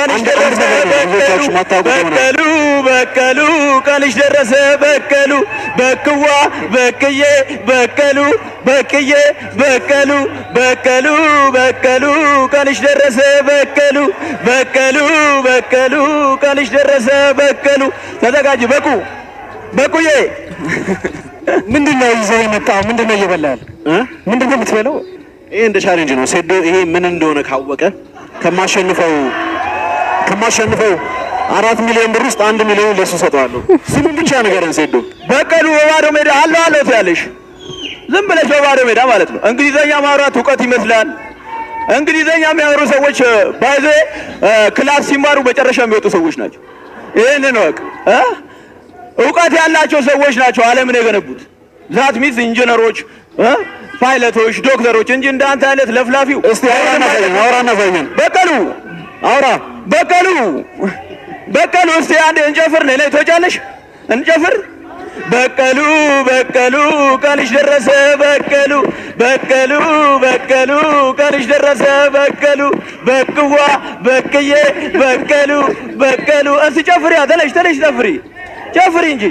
ቀንሽ ደረሰ በቀሉ በቀሉ ቀንሽ ደረሰ በቀሉ በክዋ በቅዬ በቀሉ በቅዬ በቀሉ በቀሉ በቀሉ ቀንሽ ደረሰ በቀሉ በቀሉ በቀሉ ቀንሽ ደረሰ በቀሉ ተዘጋጅ በቁ በቁዬ ምንድነው ይዘህ የመጣው? ምንድነው እየበላህ? ምንድነው የምትበላው? ይሄ እንደ ቻሌንጅ ነው። ሴዶ ይሄ ምን እንደሆነ ካወቀ ከማሸንፈው 4 ሚሊዮን ብር ውስጥ 1 ሚሊዮን ለሱ ሰጠዋለሁ። ስሙን ብቻ ንገረን ሴዶ። በቀሉ በባዶ ሜዳ አለው አለው ትያለሽ። ዝም ብለሽ በባዶ ሜዳ ማለት ነው። እንግሊዘኛ ማውራት እውቀት ይመስላል። እንግሊዘኛ የሚያወሩ ሰዎች ባይዘ ክላስ ሲማሩ መጨረሻ የሚወጡ ሰዎች ናቸው። ይሄንን ወቅ እውቀት ያላቸው ሰዎች ናቸው ዓለምን የገነቡት። ዛት ሚስ ኢንጂነሮች፣ ፓይለቶች፣ ዶክተሮች እንጂ እንዳንተ አይነት ለፍላፊው። እስቲ አውራና ዘይን በቀሉ አውራ በቀሉ እስቲ አንዴ እንጨፍር። ነይ ተወጫለሽ እንጨፍር። በቀሉ በቀሉ ቀንሽ ደረሰ በቀሉ በቀሉ በቀሉ ቀንሽ ደረሰ በቀሉ በቅዋ በቅዬ በቀሉ በቀሉ እስቲ ጨፍሪ። ተነሽ ጨፍሪ እንጂ